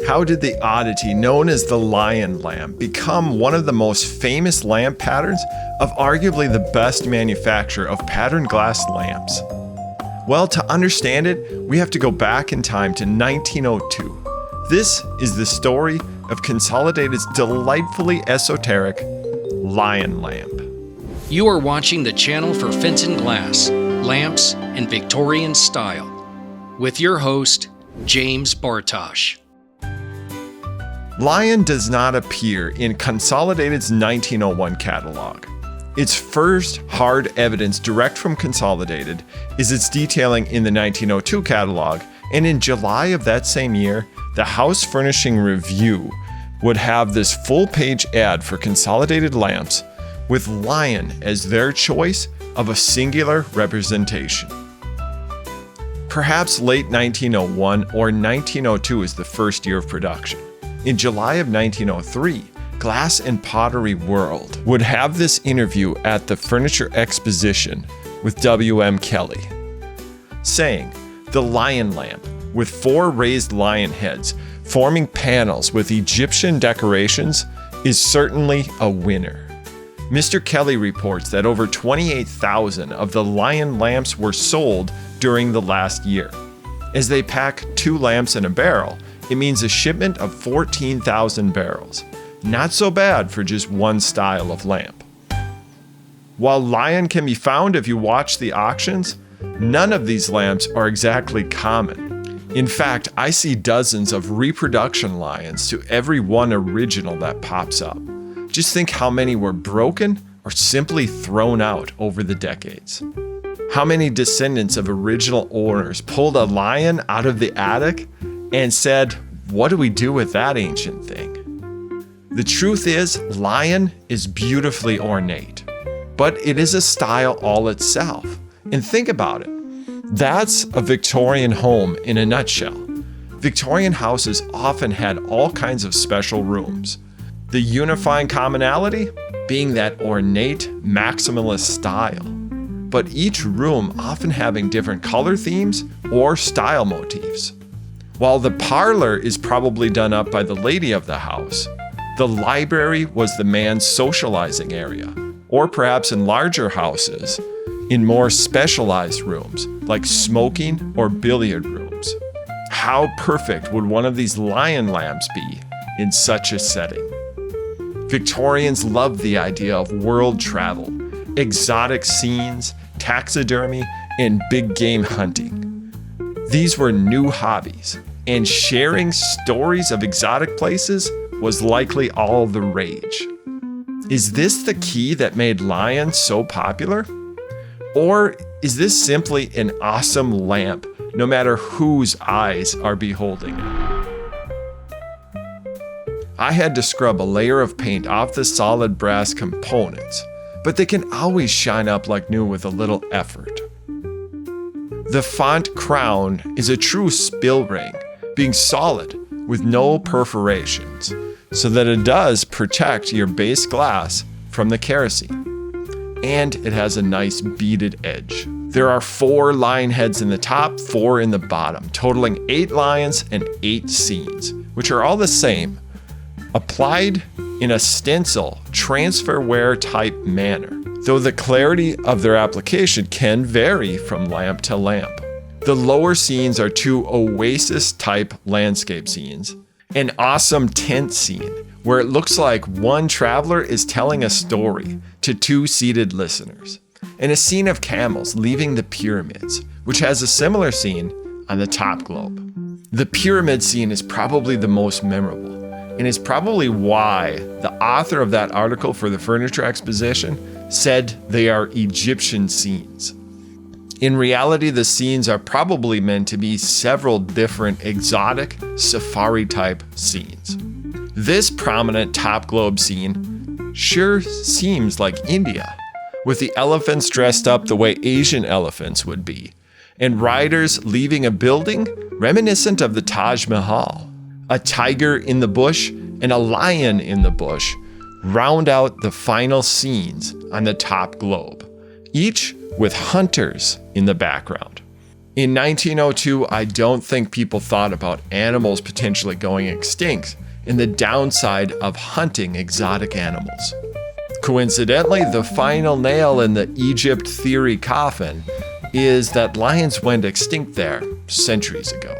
How did the oddity known as the lion lamp become one of the most famous lamp patterns of arguably the best manufacturer of patterned glass lamps? Well, to understand it, we have to go back in time to 1902. This is the story of Consolidated's delightfully esoteric lion lamp. You are watching the channel for Fenton glass, lamps, and Victorian style, with your host, James Bartosh. Lion does not appear in Consolidated's 1901 catalog. Its first hard evidence direct from Consolidated is its detailing in the 1902 catalog, and in July of that same year, the House Furnishing Review would have this full-page ad for Consolidated lamps with lion as their choice of a singular representation. Perhaps late 1901 or 1902 is the first year of production. In July of 1903, Glass and Pottery World would have this interview at the Furniture Exposition with W.M. Kelly, saying, "The lion lamp, with 4 raised lion heads forming panels with Egyptian decorations, is certainly a winner." Mr. Kelly reports that over 28,000 of the lion lamps were sold during the last year. As they pack 2 lamps in a barrel, it means a shipment of 14,000 barrels. Not so bad for just one style of lamp. While lion can be found if you watch the auctions, none of these lamps are exactly common. In fact, I see dozens of reproduction lions to every one original that pops up. Just think how many were broken or simply thrown out over the decades. How many descendants of original owners pulled a lion out of the attic and said, "What do we do with that ancient thing?" The truth is, lion is beautifully ornate, but it is a style all itself. And think about it. That's a Victorian home in a nutshell. Victorian houses often had all kinds of special rooms. The unifying commonality being that ornate, maximalist style, but each room often having different color themes or style motifs. While the parlor is probably done up by the lady of the house, the library was the man's socializing area, or perhaps in larger houses, in more specialized rooms like smoking or billiard rooms. How perfect would one of these lion lamps be in such a setting? Victorians loved the idea of world travel, exotic scenes, taxidermy, and big game hunting. These were new hobbies, and sharing stories of exotic places was likely all the rage. Is this the key that made lion so popular? Or is this simply an awesome lamp, no matter whose eyes are beholding it? I had to scrub a layer of paint off the solid brass components, but they can always shine up like new with a little effort. The font crown is a true spill ring, being solid with no perforations, so that it does protect your base glass from the kerosene. And it has a nice beaded edge. There are 4 lion heads in the top, 4 in the bottom, totaling 8 lions and 8 scenes, which are all the same, applied in a stencil transfer-wear type manner, though the clarity of their application can vary from lamp to lamp. The lower scenes are 2 oasis-type landscape scenes, an awesome tent scene where it looks like one traveler is telling a story to 2 seated listeners, and a scene of camels leaving the pyramids, which has a similar scene on the top globe. The pyramid scene is probably the most memorable, and is probably why the author of that article for the Furniture Exposition said they are Egyptian scenes. In reality, the scenes are probably meant to be several different exotic safari-type scenes. This prominent top globe scene sure seems like India, with the elephants dressed up the way Asian elephants would be, and riders leaving a building reminiscent of the Taj Mahal. A tiger in the bush and a lion in the bush round out the final scenes on the top globe, each with hunters in the background. In 1902, I don't think people thought about animals potentially going extinct and the downside of hunting exotic animals. Coincidentally, the final nail in the Egypt theory coffin is that lions went extinct there centuries ago.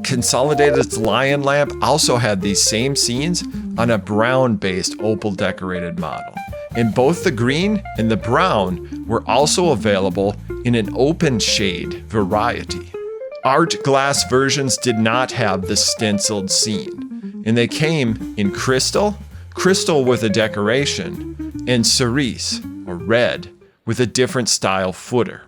Consolidated's lion lamp also had these same scenes on a brown-based opal decorated model. And both the green and the brown were also available in an open shade variety. Art glass versions did not have the stenciled scene, and they came in crystal with a decoration, and cerise, or red, with a different style footer.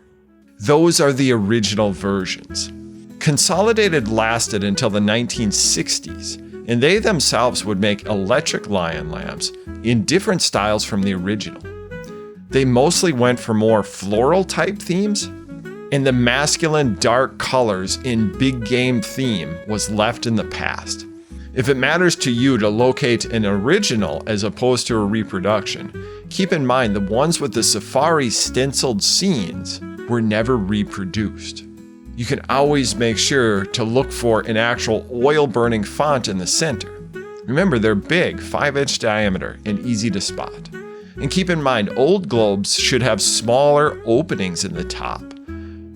Those are the original versions. Consolidated lasted until the 1960s, and they themselves would make electric lion lamps in different styles from the original. They mostly went for more floral type themes, and the masculine dark colors in big game theme was left in the past. If it matters to you to locate an original as opposed to a reproduction, keep in mind the ones with the safari stenciled scenes were never reproduced. You can always make sure to look for an actual oil-burning font in the center. Remember, they're big, 5-inch diameter, and easy to spot. And keep in mind, old globes should have smaller openings in the top.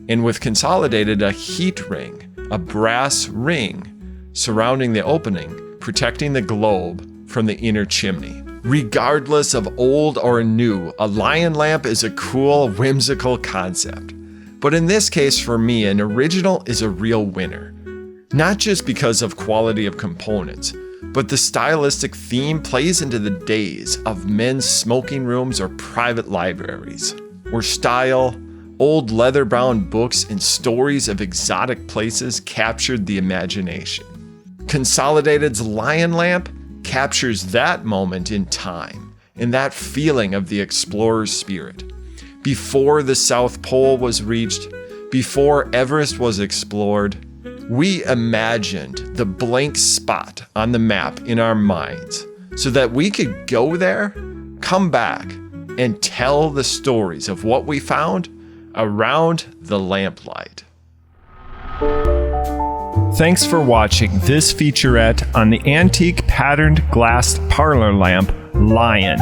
And with Consolidated, a heat ring, a brass ring, surrounding the opening, protecting the globe from the inner chimney. Regardless of old or new, a lion lamp is a cool, whimsical concept. But in this case, for me, an original is a real winner. Not just because of quality of components, but the stylistic theme plays into the days of men's smoking rooms or private libraries, where style, old leather-bound books, and stories of exotic places captured the imagination. Consolidated's lion lamp captures that moment in time and that feeling of the explorer's spirit. Before the South Pole was reached, before Everest was explored, we imagined the blank spot on the map in our minds so that we could go there, come back, and tell the stories of what we found around the lamplight. Thanks for watching this featurette on the antique patterned glass parlor lamp, Lion,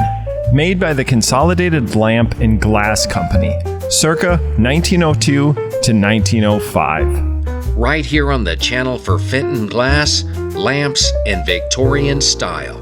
made by the Consolidated Lamp and Glass Company, circa 1902 to 1905. Right here on the channel for Fenton glass, lamps, and Victorian style.